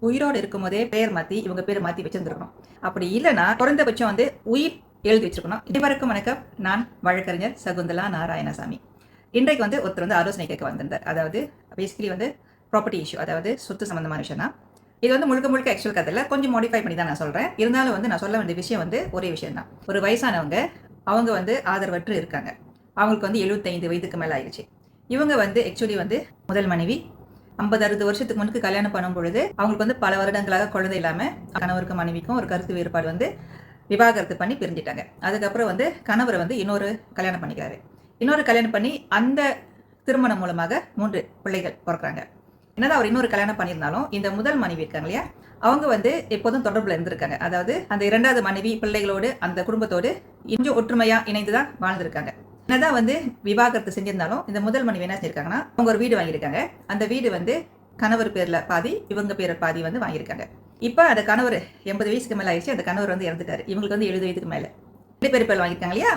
உயிரோடு இருக்கும்போதே பெயர் மாற்றி இவங்க பேர் மாற்றி வச்சிருந்துருக்கணும். அப்படி இல்லைன்னா குறைந்தபட்சம் வந்து உயிர் எழுதி வச்சிருக்கணும். இதுவரைக்கும் வணக்கம். நான் வழக்கறிஞர் சகுந்தலா நாராயணசாமி. இன்றைக்கு வந்து ஒருத்தர் வந்து ஆலோசனை கேட்க வந்திருந்தார். அதாவது பேசிக்கலி வந்து ப்ராப்பர்ட்டி இஷ்யூ, அதாவது சொத்து சம்பந்தமான விஷயம் தான். இது வந்து முழுக்க முழுக்க ஆக்சுவல் கதை இல்லை, கொஞ்சம் மாடிஃபை பண்ணி தான் நான் சொல்கிறேன். இருந்தாலும் வந்து நான் சொல்ல வேண்டிய விஷயம் வந்து ஒரே விஷயம் தான். ஒரு வயசானவங்க, அவங்க வந்து ஆதரவற்று இருக்காங்க. அவங்களுக்கு வந்து 75 வயதுக்கு மேலே ஆயிடுச்சு. இவங்க வந்து ஆக்சுவலி வந்து முதல் மனைவி 50-60 வருஷத்துக்கு முன்னுக்கு கல்யாணம் பண்ணும் பொழுது அவங்களுக்கு வந்து பல வருடங்களாக குழந்தை இல்லாமல் கணவருக்கும் மனைவிக்கும் ஒரு கருத்து வேறுபாடு வந்து விவாகரத்து பண்ணி பிரிஞ்சிட்டாங்க. அதுக்கப்புறம் வந்து கணவர் வந்து இன்னொரு கல்யாணம் பண்ணிக்கிறாரு. இன்னொரு கல்யாணம் பண்ணி அந்த திருமணம் மூலமாக 3 பிள்ளைகள் பிறக்கிறாங்க. என்னதான் அவர் இன்னொரு கல்யாணம் பண்ணியிருந்தாலும் இந்த முதல் மனைவி இருக்காங்க இல்லையா, அவங்க வந்து எப்போதும் தொடர்பில் இருந்திருக்காங்க. அதாவது அந்த 2வது மனைவி பிள்ளைகளோடு அந்த குடும்பத்தோடு இன்னும் ஒற்றுமையா இணைந்துதான் வாழ்ந்திருக்காங்க. என்னதான் வந்து விவாகரத்து செஞ்சிருந்தாலும் இந்த முதல் மனைவி என்ன செஞ்சிருக்காங்கன்னா, அவங்க ஒரு வீடு வாங்கியிருக்காங்க. அந்த வீடு வந்து கணவர் பேர்ல பாதி, இவங்க பேர் பாதி வந்து வாங்கியிருக்காங்க. இப்போ அந்த கணவர் 80 வயசுக்கு மேலே ஆயிடுச்சு. அந்த கணவர் வந்து இறந்துட்டாரு. இவங்களுக்கு வந்து 70 வயதுக்கு மேலே 2 பேர் வாங்கியிருக்காங்க இல்லையா.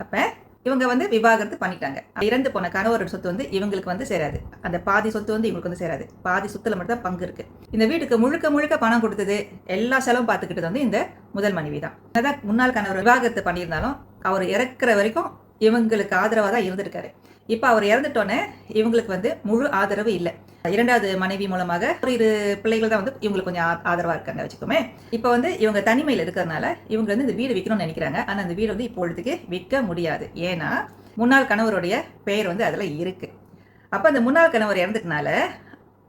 அப்ப இவங்க வந்து விவாகரத்து பண்ணிட்டாங்க. இறந்து போன கணவரோட சொத்து வந்து இவங்களுக்கு வந்து சேராது. அந்த பாதி சொத்து வந்து இவங்களுக்கு வந்து சேராது. பாதி சொத்துல மட்டும் தான் பங்கு இருக்கு. இந்த வீட்டுக்கு முழுக்க முழுக்க பணம் கொடுத்தது, எல்லா செலவும் பார்த்துக்கிட்டது வந்து இந்த முதல் மனைவி தான். அதான் முன்னாள் கணவர் விவாகரத்து பண்ணியிருந்தாலும் அவர் இறக்குற வரைக்கும் இவங்களுக்கு ஆதரவாக தான் இருந்திருக்காரு. இப்போ அவர் இறந்துட்டோன்னே இவங்களுக்கு வந்து முழு ஆதரவு இல்லை. 2வது மனைவி மூலமாக ஒரு 2 பிள்ளைகள் தான் வந்து இவங்களுக்கு கொஞ்சம் ஆதரவாக இருக்காங்க வச்சுக்கோமே. இப்போ வந்து இவங்க தனிமையில் இருக்கிறதுனால இவங்க வந்து இந்த வீடு விற்கணும்னு நினைக்கிறாங்க. ஆனால் அந்த வீடு வந்து இப்பொழுதுக்கு விற்க முடியாது. ஏன்னா முன்னாள் கணவருடைய பெயர் வந்து அதில் இருக்கு. அப்போ அந்த முன்னாள் கணவர் இறந்துட்டனால,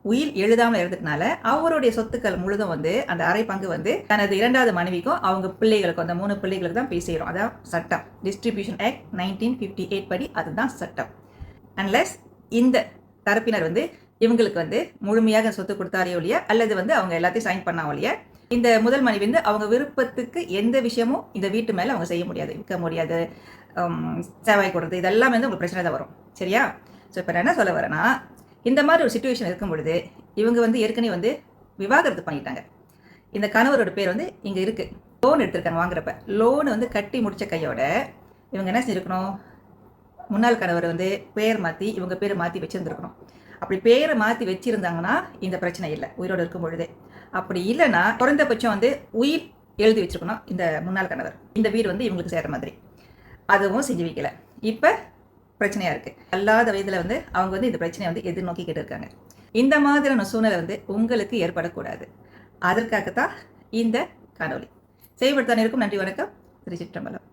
உயிர் எழுதாமல் இருந்ததுனால அவருடைய சொத்துக்கள் முழுதும் வந்து அந்த அரை பங்கு வந்து தனது 2வது மனைவிக்கும் அவங்க பிள்ளைகளுக்கும், அந்த 3 பிள்ளைகளுக்கு தான் போய் சேரும். அதான் சட்டம். டிஸ்ட்ரிபியூஷன் ஆக்ட் 1958 படி அதுதான் சட்டம். அன்லெஸ் இந்த தரப்பினர் வந்து இவங்களுக்கு வந்து முழுமையாக சொத்து கொடுத்தாரே ஒழிய, அல்லது வந்து அவங்க எல்லாத்தையும் சைன் பண்ணா ஒழிய, இந்த முதல் மனைவி வந்து அவங்க விருப்பத்துக்கு எந்த விஷயமும் இந்த வீட்டு மேலே அவங்க செய்ய முடியாது, விற்க முடியாது, சேவாய் கொடுறது, இதெல்லாம் வந்து உங்களுக்கு பிரச்சனை தான் வரும். சரியா? ஸோ இப்போ நான் என்ன சொல்ல வரேன்னா, இந்த மாதிரி ஒரு சிச்சுவேஷன் இருக்கும் பொழுது இவங்க வந்து ஏற்கனவே வந்து விவாகரத்து பண்ணிட்டாங்க. இந்த கணவரோட பேர் வந்து இங்கே இருக்குது. லோன் எடுத்திருக்காங்க. வாங்குறப்ப லோன் வந்து கட்டி முடித்த கையோட இவங்க என்ன செஞ்சுருக்கணும், முன்னாள் கணவர் வந்து பேர் மாற்றி இவங்க பேரை மாற்றி வச்சுருந்துருக்கணும். அப்படி பேரை மாற்றி வச்சுருந்தாங்கன்னா இந்த பிரச்சனை இல்லை, உயிரோடு இருக்கும் பொழுதே. அப்படி இல்லைன்னா குறைந்தபட்சம் வந்து உயிர் எழுதி வச்சுருக்கணும் இந்த முன்னாள் கணவர். இந்த வீடு வந்து இவங்களுக்கு சேர மாதிரி அதுவும் செஞ்சு வைக்கல. இப்போ பிரச்சனையாக இருக்குது. அல்லாத வயதில் வந்து அவங்க வந்து இந்த பிரச்சனையை வந்து எதிர்நோக்கிக்கிட்டு இருக்காங்க. இந்த மாதிரியான சூழ்நிலை வந்து உங்களுக்கு ஏற்படக்கூடாது. அதற்காகத்தான் இந்த காணொலி. செய்யப்படுத்தான் இருக்கும். நன்றி, வணக்கம். திருச்சிற்றம்பலம்.